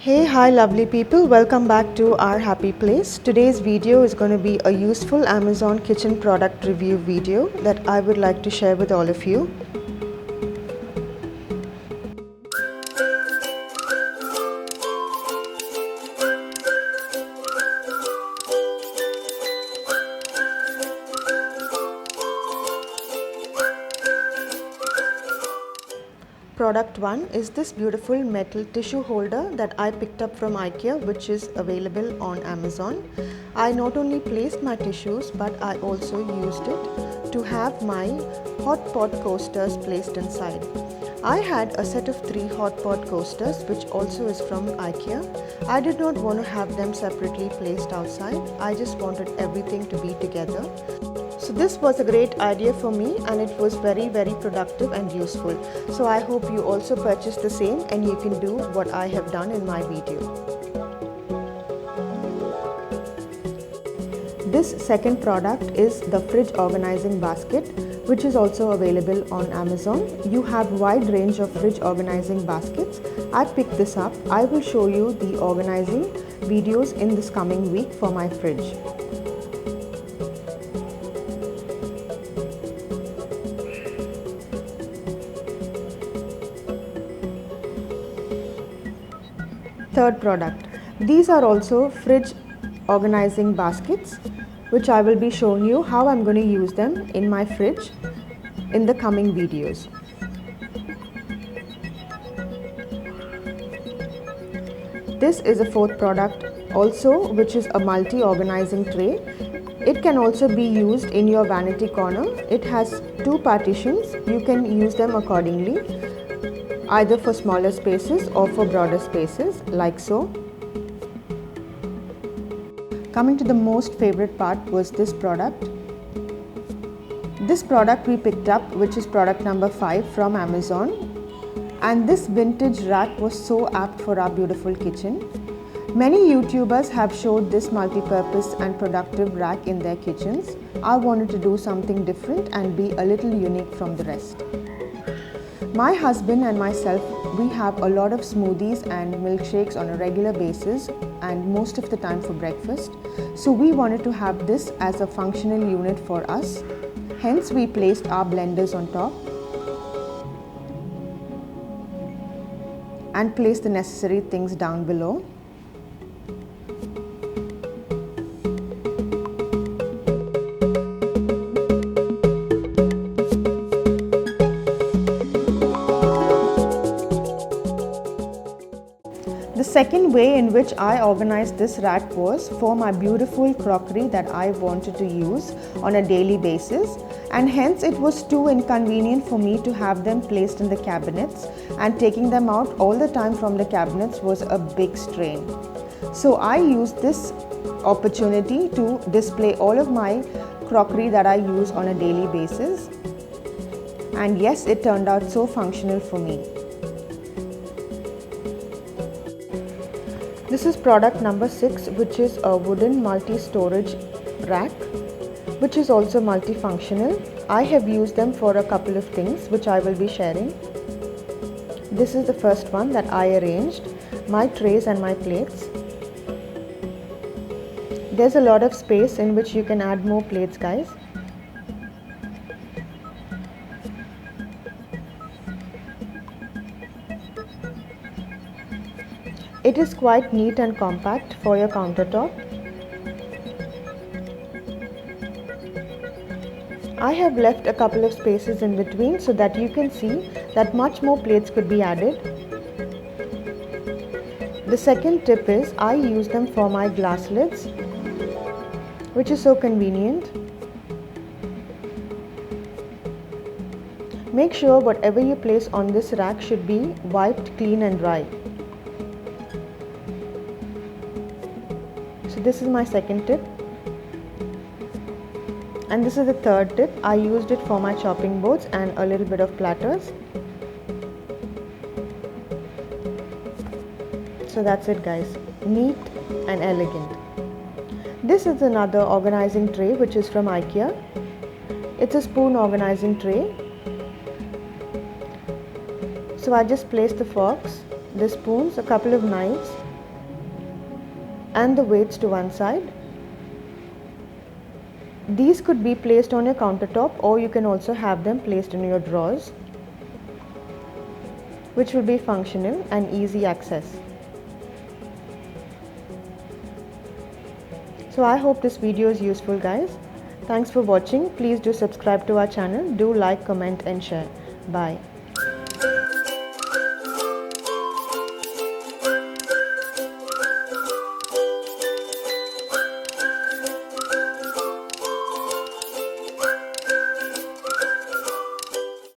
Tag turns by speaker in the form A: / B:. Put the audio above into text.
A: Hey, hi lovely people, welcome back to our happy place. Today's video is going to be a useful Amazon kitchen product review video that I would like to share with all of you. Product 1 is this beautiful metal tissue holder that I picked up from IKEA, which is available on Amazon. I not only placed my tissues but I also used it to have my hot pot coasters placed inside. I had a set of 3 hot pot coasters which also is from IKEA. I did not want to have them separately placed outside. I just wanted everything to be together. So this was a great idea for me and it was very productive and useful. So I hope you also purchase the same and you can do what I have done in my video. This second product is the fridge organizing basket, which is also available on Amazon. You have a wide range of fridge organizing baskets. I picked this up. I will show you the organizing videos in this coming week for my fridge. Third product. These are also fridge organizing baskets, which I will be showing you how I'm going to use them in my fridge in the coming videos. This is a fourth product also, which is a multi-organizing tray. It can also be used in your vanity corner. It has 2 partitions. You can use them accordingly, either for smaller spaces or for broader spaces, like so. Coming to the most favorite part was this product. This product we picked up, which is product number 5 from Amazon. And this vintage rack was so apt for our beautiful kitchen. Many YouTubers have showed this multi-purpose and productive rack in their kitchens. I wanted to do something different and be a little unique from the rest. My husband and myself, we have a lot of smoothies and milkshakes on a regular basis and most of the time for breakfast. So we wanted to have this as a functional unit for us. Hence we placed our blenders on top and placed the necessary things down below. The second way in which I organized this rack was for my beautiful crockery that I wanted to use on a daily basis, and hence it was too inconvenient for me to have them placed in the cabinets, and taking them out all the time from the cabinets was a big strain. So I used this opportunity to display all of my crockery that I use on a daily basis, and yes, it turned out so functional for me. This is product number 6, which is a wooden multi-storage rack, which is also multifunctional. I have used them for a couple of things, which I will be sharing. This is the first one that I arranged, my trays and my plates. There's a lot of space in which you can add more plates, guys. It is quite neat and compact for your countertop. I have left a couple of spaces in between so that you can see that much more plates could be added. The second tip is I use them for my glass lids, which is so convenient. Make sure whatever you place on this rack should be wiped clean and dry. So this is my second tip, and this is the third tip. I used it for my chopping boards and a little bit of platters. So that's it, guys, neat and elegant. This is another organizing tray, which is from IKEA. It's a spoon organizing tray. So I just placed the forks, the spoons, a couple of knives, and the weights to one side. These could be placed on your countertop, or you can also have them placed in your drawers, which will be functional and easy access. So I hope this video is useful, guys. Thanks for watching. Please do subscribe to our channel. Do like, comment and share. Bye.